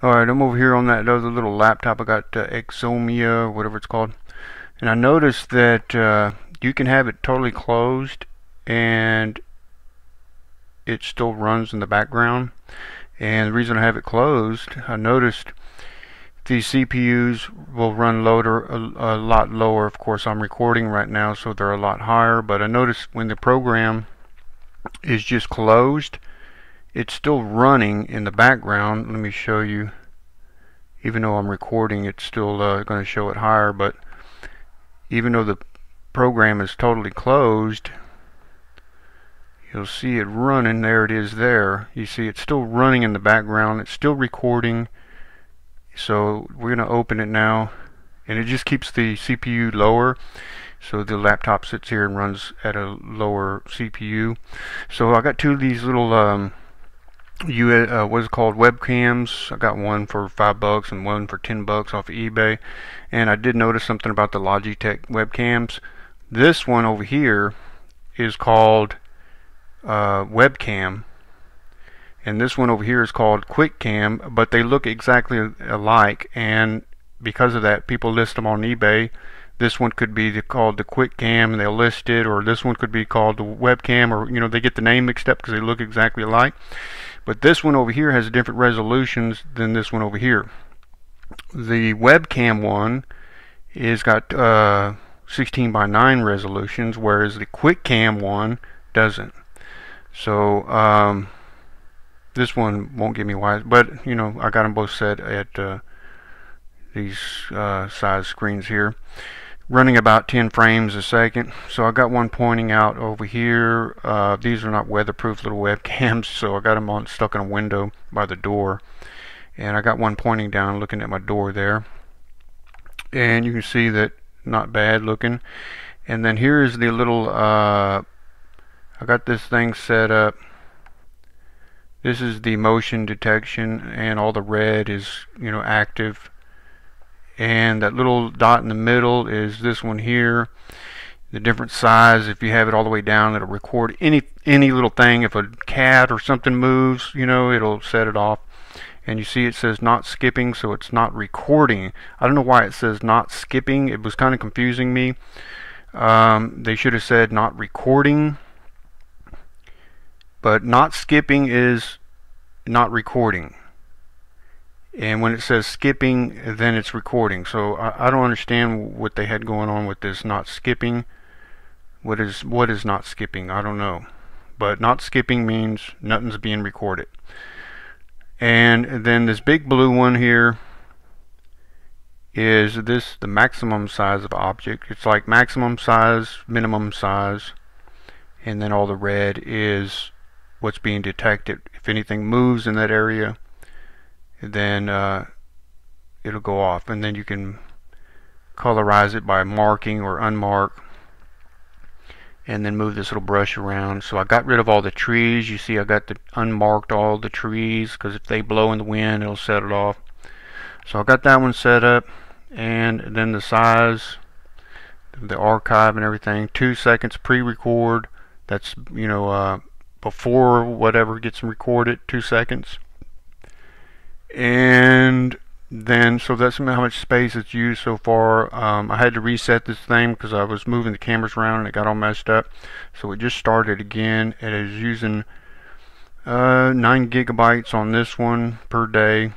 Alright, I'm over here on that other little laptop. I got Xeoma, whatever it's called. And I noticed that you can have it totally closed and it still runs in the background. And the reason I have it closed, I noticed these CPUs will run a lot lower. Of course, I'm recording right now, so they're a lot higher. But I noticed when the program is just closed, it's still running in the background. Let me show you. Even though I'm recording, it's still going to show it higher. But even though the program is totally closed, you'll see it running. There it is there. You see it's still running in the background. It's still recording. So we're going to open it now, and it just keeps the CPU lower. So the laptop sits here and runs at a lower CPU. So I got two of these little what is it called, webcams. I got one for $5 and one for $10 off of eBay. And I did notice something about the Logitech webcams. This one over here is called webcam, and this one over here is called quick cam, but they look exactly alike, and because of that, people list them on eBay. This one could be called the quick cam and they'll list it, or this one could be called the webcam, or you know, they get the name mixed up because they look exactly alike. But this one over here has different resolutions than this one over here. The webcam one is got 16:9 resolutions, whereas the quick cam one doesn't. So this one won't give me wise, but you know, I got them both set at these size screens here, running about 10 frames a second. So I got one pointing out over here. These are not weatherproof little webcams, so I got them on stuck in a window by the door, and I got one pointing down looking at my door there, and you can see that not bad looking. And then here is the little I got this thing set up. This is the motion detection, and all the red is, you know, active. And that little dot in the middle is this one here. The different size, if you have it all the way down, it'll record any little thing. If a cat or something moves, you know, it'll set it off. And you see it says not skipping, so it's not recording. I don't know why it says not skipping. It was kind of confusing me. They should have said not recording. But not skipping is not recording. And when it says skipping, then it's recording. So I don't understand what they had going on with this not skipping. What is not skipping? I don't know. But not skipping means nothing's being recorded. And then this big blue one here is the maximum size of object. It's like maximum size, minimum size, and then all the red is what's being detected. If anything moves in that area, then it'll go off, and then you can colorize it by marking or unmark, and then move this little brush around. So I got rid of all the trees. You see I got the unmarked all the trees, because if they blow in the wind, it'll set it off. So I got that one set up, and then the size, the archive and everything, 2 seconds pre-record. That's, you know, before whatever gets recorded, 2 seconds. And then, so that's how much space it's used so far. I had to reset this thing because I was moving the cameras around and it got all messed up. So it just started again. It is using 9 gigabytes on this one per day.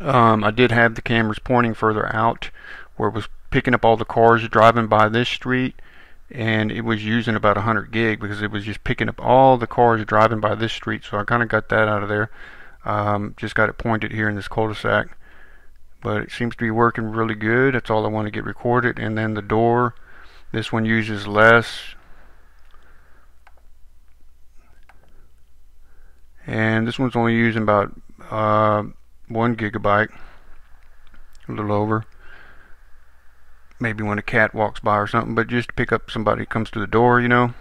I did have the cameras pointing further out where it was picking up all the cars driving by this street, and it was using about 100 gig because it was just picking up all the cars driving by this street. So I kind of got that out of there. Just got it pointed here in this cul-de-sac, but it seems to be working really good. That's all I want to get recorded. And then the door, this one uses less, and this one's only using about 1 gigabyte, a little over, maybe when a cat walks by or something, but just to pick up somebody who comes to the door, you know.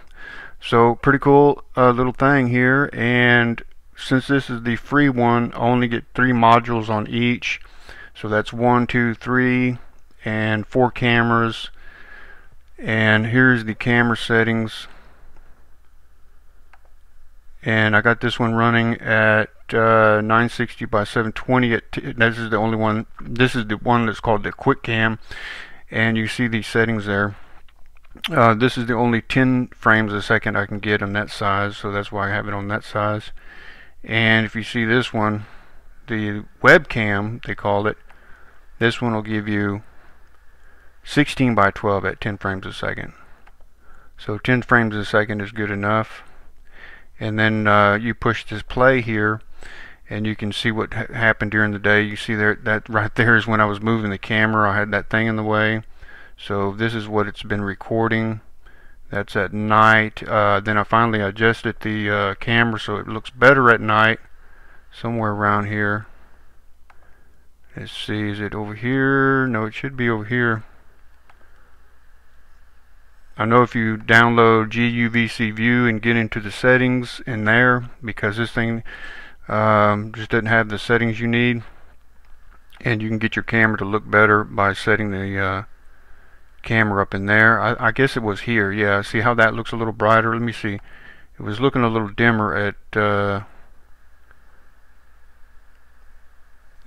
So pretty cool little thing here. And since this is the free one, I only get 3 modules on each. So that's 1, 2, 3, and 4 cameras. And here's the camera settings. And I got this one running at 960 by 720 this is the only one. This is the one that's called the quick cam, and you see these settings there. This is the only 10 frames a second I can get on that size, so that's why I have it on that size. And if you see this one, the webcam they call it, this one will give you 16 by 12 at 10 frames a second. So 10 frames a second is good enough. And then you push this play here, and you can see what happened during the day. You see there, that right there is when I was moving the camera. I had that thing in the way. So this is what it's been recording. That's at night. Then I finally adjusted the camera so it looks better at night. Somewhere around here. Let's see, is it over here? No, it should be over here. I know if you download GUVC View and get into the settings in there, because this thing just doesn't have the settings you need, and you can get your camera to look better by setting the camera up in there. I guess it was here. Yeah, see how that looks a little brighter? Let me see. It was looking a little dimmer at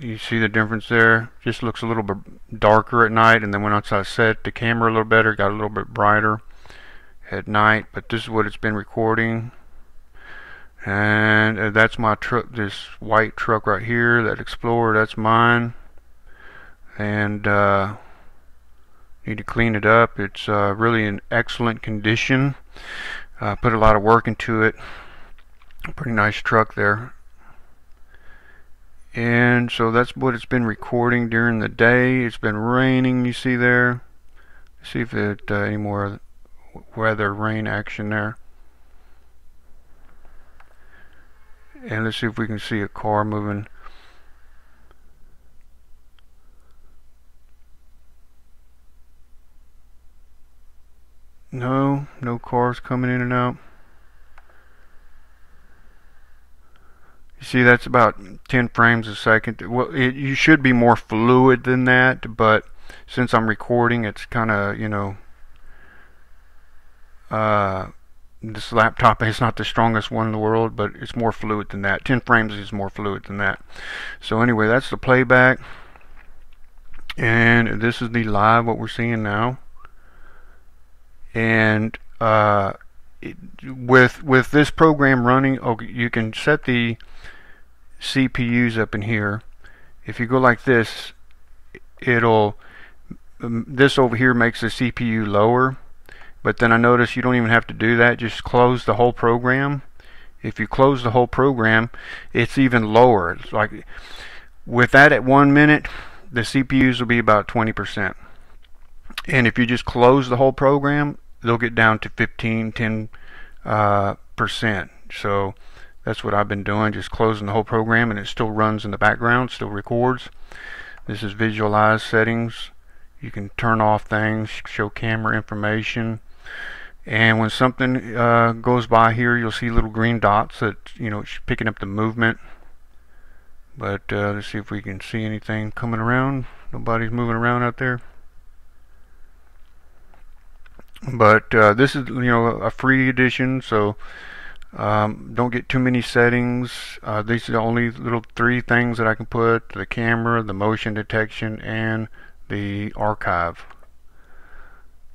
you see the difference there? Just looks a little bit darker at night, and then once I set the camera a little better, got a little bit brighter at night. But this is what it's been recording. And that's my truck, this white truck right here, that Explorer, that's mine. And need to clean it up. It's really in excellent condition. Put a lot of work into it. Pretty nice truck there. And so that's what it's been recording during the day. It's been raining, you see there. Let's see if it any more weather rain action there. And let's see if we can see a car moving. No cars coming in and out. You see, that's about 10 frames a second. Well, you should be more fluid than that, but since I'm recording, it's kind of, you know, this laptop is not the strongest one in the world, but it's more fluid than that. 10 frames is more fluid than that. So anyway, that's the playback, and this is the live, what we're seeing now. And with this program running, okay, you can set the CPUs up in here. If you go like this, it'll this over here makes the CPU lower, but then I notice you don't even have to do that. Just close the whole program. If you close the whole program, it's even lower. It's like with that at 1 minute, the CPUs will be about 20%. And if you just close the whole program, they'll get down to 10%. So that's what I've been doing, just closing the whole program, and it still runs in the background, still records. This is visualize settings. You can turn off things, show camera information, and when something goes by here, you'll see little green dots that, you know, it's picking up the movement. But let's see if we can see anything coming around. Nobody's moving around out there. But this is, you know, a free edition, so don't get too many settings. These are the only little 3 things that I can put: the camera, the motion detection, and the archive.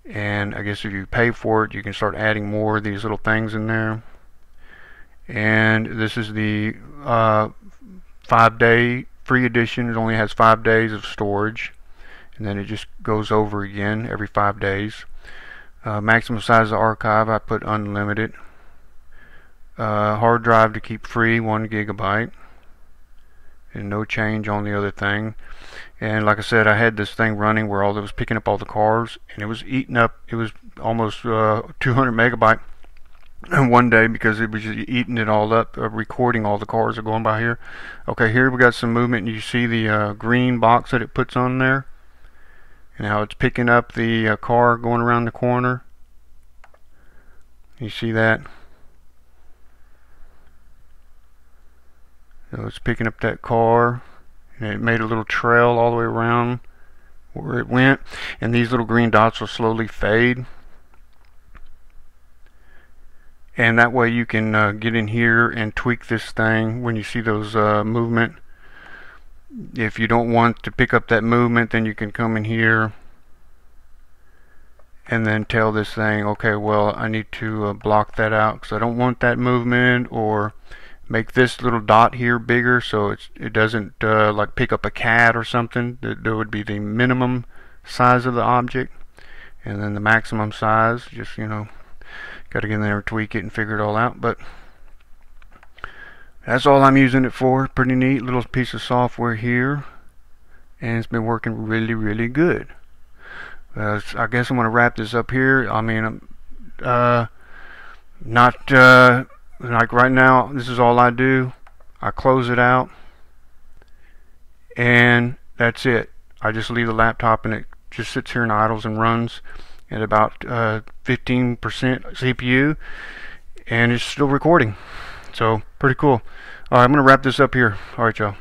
And I guess if you pay for it, you can start adding more of these little things in there. And this is the 5-day free edition. It only has 5 days of storage, and then it just goes over again every 5 days. Maximum size of archive, I put unlimited. Hard drive to keep free, 1 gigabyte, and no change on the other thing. And like I said, I had this thing running where all it was picking up all the cars, and it was eating up, it was almost 200 megabyte in one day, because it was just eating it all up, recording all the cars that are going by here. Okay, here we got some movement, and you see the green box that it puts on there, and how it's picking up the car going around the corner. You see that? So it's picking up that car, and it made a little trail all the way around where it went, and these little green dots will slowly fade. and that way you can get in here and tweak this thing when you see those movement. If you don't want to pick up that movement, then you can come in here and then tell this thing, okay, well, I need to block that out because I don't want that movement, or make this little dot here bigger so it doesn't like pick up a cat or something. That would be the minimum size of the object, and then the maximum size, just, you know, got to get in there and tweak it and figure it all out. But that's all I'm using it for. Pretty neat little piece of software here, and it's been working really good. I guess I'm going to wrap this up here. I mean, not like right now, this is all I do. I close it out, and that's it. I just leave the laptop, and it just sits here and idles and runs at about 15% CPU, and it's still recording. So pretty cool. Alright, I'm going to wrap this up here. Alright, y'all.